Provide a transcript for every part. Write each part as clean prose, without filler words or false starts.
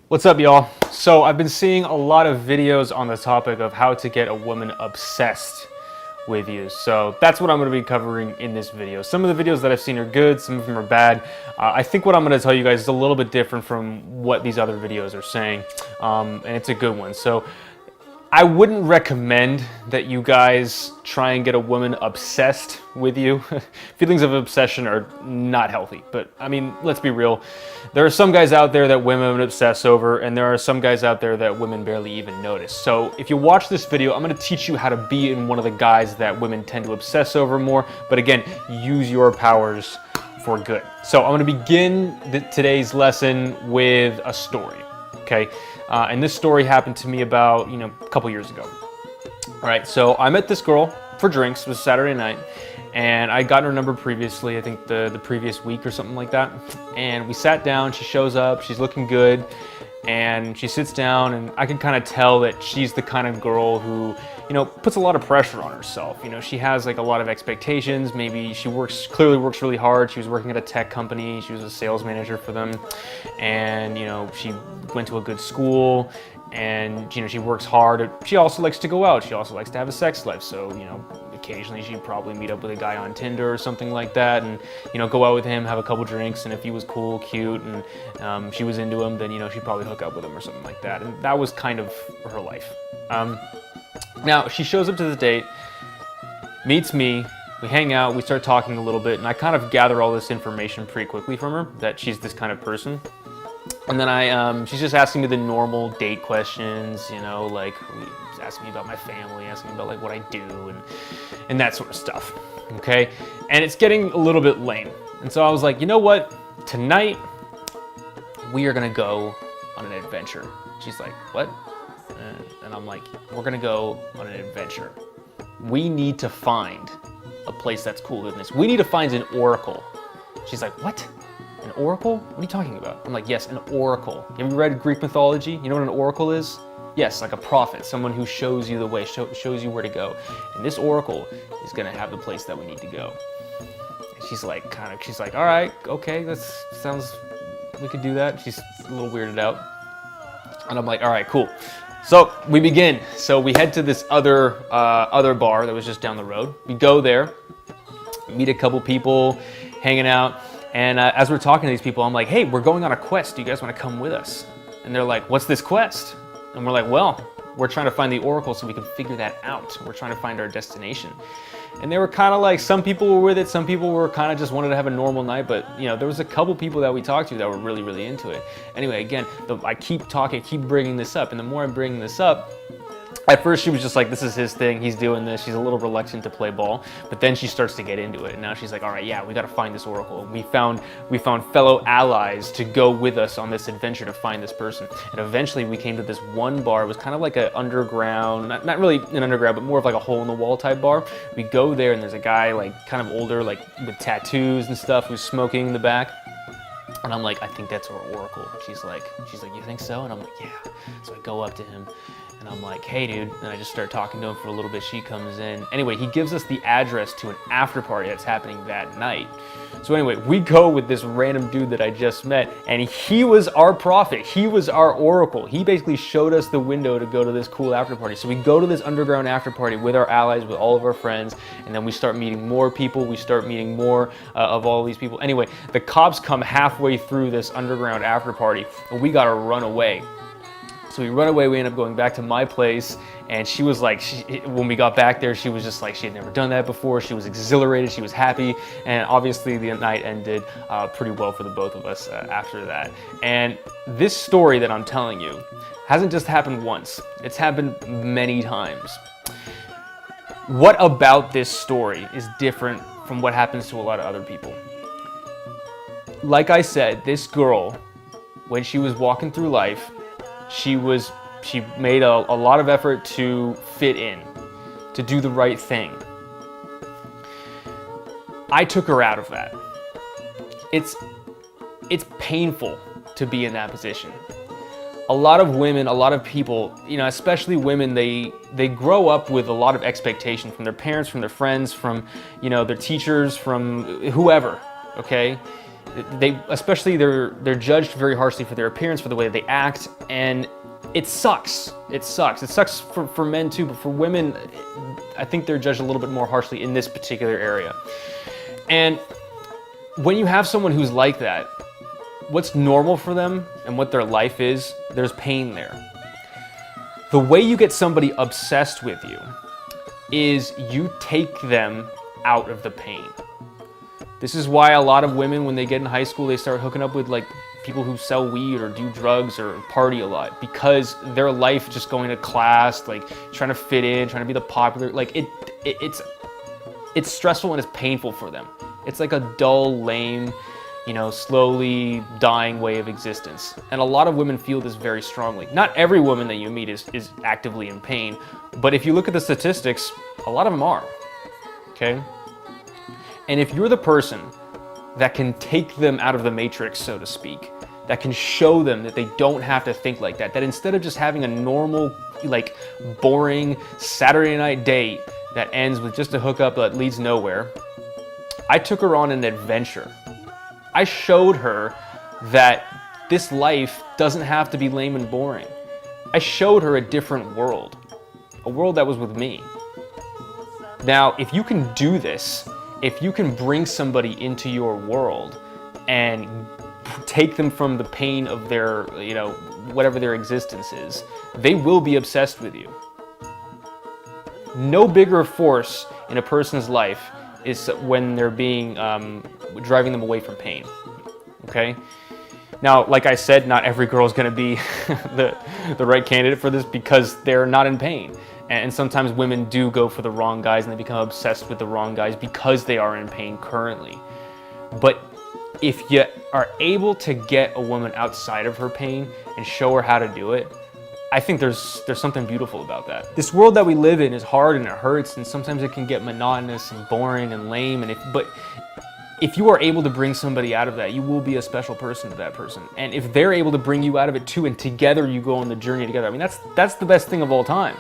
What's up, y'all? So I've been seeing a lot of videos on the topic of how to get a woman obsessed with you. So that's what I'm going to be covering in this video. Some of the videos that I've seen are good, some of them are bad. I think what I'm going to tell you guys is a little bit different from what these other videos are saying, and it's a good one. So I wouldn't recommend that you guys try and get a woman obsessed with you. Feelings of obsession are not healthy, but I mean, let's be real. There are some guys out there that women obsess over, and there are some guys out there that women barely even notice. So if you watch this video, I'm going to teach you how to be in one of the guys that women tend to obsess over more, but again, use your powers for good. So I'm going to begin today's lesson with a story, okay? And this story happened to me about, a couple years ago. All right, so I met this girl for drinks. It was Saturday night, and I'd gotten her number previously, I think the previous week or something like that. And we sat down, she shows up, she's looking good, and she sits down, and I can kind of tell that she's the kind of girl who, puts a lot of pressure on herself. She has like a lot of expectations. Maybe she clearly works really hard. She was working at a tech company. She was a sales manager for them. And, she went to a good school, and, she works hard. She also likes to go out. She also likes to have a sex life. So, occasionally she'd probably meet up with a guy on Tinder or something like that, and, go out with him, have a couple drinks, and if he was cool, cute, and she was into him, then, she'd probably hook up with him or something like that. And that was kind of her life. Now, she shows up to the date, meets me, we hang out, we start talking a little bit, and I kind of gather all this information pretty quickly from her, that she's this kind of person. And then she's just asking me the normal date questions, like asking me about my family, asking me about like what I do, and that sort of stuff, okay? And it's getting a little bit lame. And so I was like, you know what? Tonight, we are gonna go on an adventure. She's like, what? And I'm like, we're gonna go on an adventure. We need to find a place that's cooler than this. We need to find an oracle. She's like, what? An oracle? What are you talking about? I'm like, yes, an oracle. Have you read Greek mythology? You know what an oracle is? Yes, like a prophet, someone who shows you the way, shows you where to go. And this oracle is gonna have the place that we need to go. And she's like, all right, okay, we could do that. She's a little weirded out. And I'm like, all right, cool. So we begin. So we head to this other bar that was just down the road. We go there, meet a couple people, hanging out. And as we're talking to these people, I'm like, hey, we're going on a quest. Do you guys want to come with us? And they're like, what's this quest? And we're like, well, we're trying to find the oracle so we can figure that out. We're trying to find our destination. And they were kind of like, some people were with it, some people were kind of just wanted to have a normal night, but there was a couple people that we talked to that were really, really into it. Anyway, again, I keep talking, keep bringing this up, and the more I'm bringing this up, at first she was just like, this is his thing, he's doing this, she's a little reluctant to play ball, but then she starts to get into it, and now she's like, all right, yeah, we gotta find this oracle. And we found fellow allies to go with us on this adventure to find this person. And eventually we came to this one bar. It was kind of like an underground, not really an underground, but more of like a hole in the wall type bar. We go there and there's a guy like kind of older, like with tattoos and stuff, who's smoking in the back. And I'm like, I think that's our oracle. She's like, you think so? And I'm like, yeah. So I go up to him and I'm like, hey dude, and I just start talking to him for a little bit. She comes in. Anyway, he gives us the address to an after party that's happening that night. So anyway, we go with this random dude that I just met, and he was our prophet. He was our oracle. He basically showed us the window to go to this cool after party. So we go to this underground after party with our allies, with all of our friends, and then we start meeting more people. We start meeting more of all of these people. Anyway, the cops come halfway through this underground after party, and we gotta run away. So we run away, we end up going back to my place, and she was like, when we got back there, she was just like, she had never done that before. She was exhilarated, she was happy, and obviously the night ended pretty well for the both of us after that. And this story that I'm telling you hasn't just happened once, it's happened many times. What about this story is different from what happens to a lot of other people? Like I said, this girl, when she was walking through life, she made a lot of effort to fit in, to do the right thing. I took her out of that. It's painful to be in that position. A lot of women, a lot of people, especially women, they grow up with a lot of expectation from their parents, from their friends, from, their teachers, from whoever, okay? especially they're judged very harshly for their appearance, for the way they act, and it sucks. It sucks. It sucks for men too, but for women, I think they're judged a little bit more harshly in this particular area. And when you have someone who's like that, what's normal for them and what their life is, there's pain there. The way you get somebody obsessed with you is you take them out of the pain. This is why a lot of women, when they get in high school, they start hooking up with like people who sell weed or do drugs or party a lot, because their life just going to class, like trying to fit in, trying to be the popular, like it's stressful and it's painful for them. It's like a dull, lame, you know, slowly dying way of existence. And a lot of women feel this very strongly. Not every woman that you meet is actively in pain, but if you look at the statistics, a lot of them are, okay? And if you're the person that can take them out of the matrix, so to speak, that can show them that they don't have to think like that, that instead of just having a normal, like, boring Saturday night date that ends with just a hookup that leads nowhere, I took her on an adventure. I showed her that this life doesn't have to be lame and boring. I showed her a different world, a world that was with me. Now, if you can do this, if you can bring somebody into your world and take them from the pain of their, you know, whatever their existence is, they will be obsessed with you. No bigger force in a person's life is when they're being, driving them away from pain, okay? Now, like I said, not every girl is gonna be the right candidate for this because they're not in pain. And sometimes women do go for the wrong guys and they become obsessed with the wrong guys because they are in pain currently. But if you are able to get a woman outside of her pain and show her how to do it, I think there's something beautiful about that. This world that we live in is hard and it hurts, and sometimes it can get monotonous and boring and lame. But if you are able to bring somebody out of that, you will be a special person to that person. And if they're able to bring you out of it too, and together you go on the journey together, I mean, that's the best thing of all time.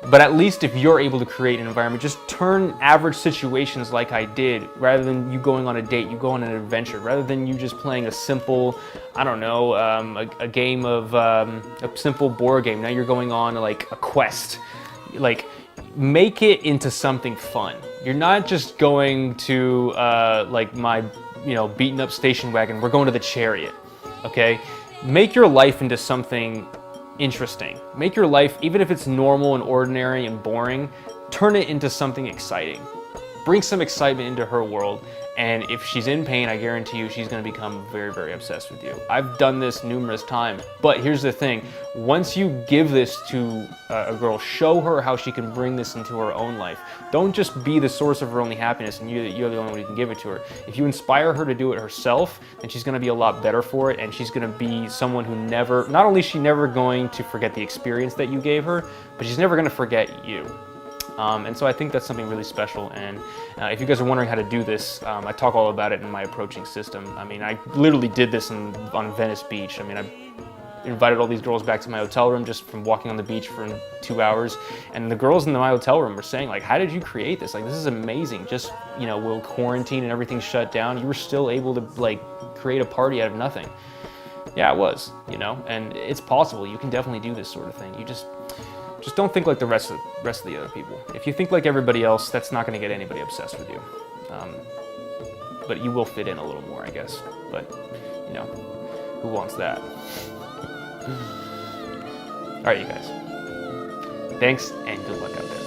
But at least if you're able to create an environment, just turn average situations like I did, rather than you going on a date, you go on an adventure, rather than you just playing a simple, I don't know, a game of, a simple board game. Now you're going on like a quest. Like, make it into something fun. You're not just going to, like my, you know, beaten up station wagon, we're going to the Chariot, okay? Make your life into something interesting. Make your life, even if it's normal and ordinary and boring, turn it into something exciting. Bring some excitement into her world, and if she's in pain, I guarantee you she's going to become very, very obsessed with you. I've done this numerous times, but here's the thing. Once you give this to a girl, show her how she can bring this into her own life. Don't just be the source of her only happiness and you're the only one who can give it to her. If you inspire her to do it herself, then she's going to be a lot better for it, and she's going to be someone who not only is she never going to forget the experience that you gave her, but she's never going to forget you. And so I think that's something really special. And if you guys are wondering how to do this, I talk all about it in my approaching system. I mean, I literally did this on Venice Beach. I mean, I invited all these girls back to my hotel room just from walking on the beach for 2 hours. And the girls in my hotel room were saying, like, how did you create this? Like, this is amazing. Just, you know, with quarantine and everything shut down, you were still able to, like, create a party out of nothing. Yeah, it was, you know, and it's possible. You can definitely do this sort of thing. You just don't think like the rest of the other people. If you think like everybody else, that's not going to get anybody obsessed with you. But you will fit in a little more, I guess. But, you know, who wants that? All right, you guys. Thanks, and good luck out there.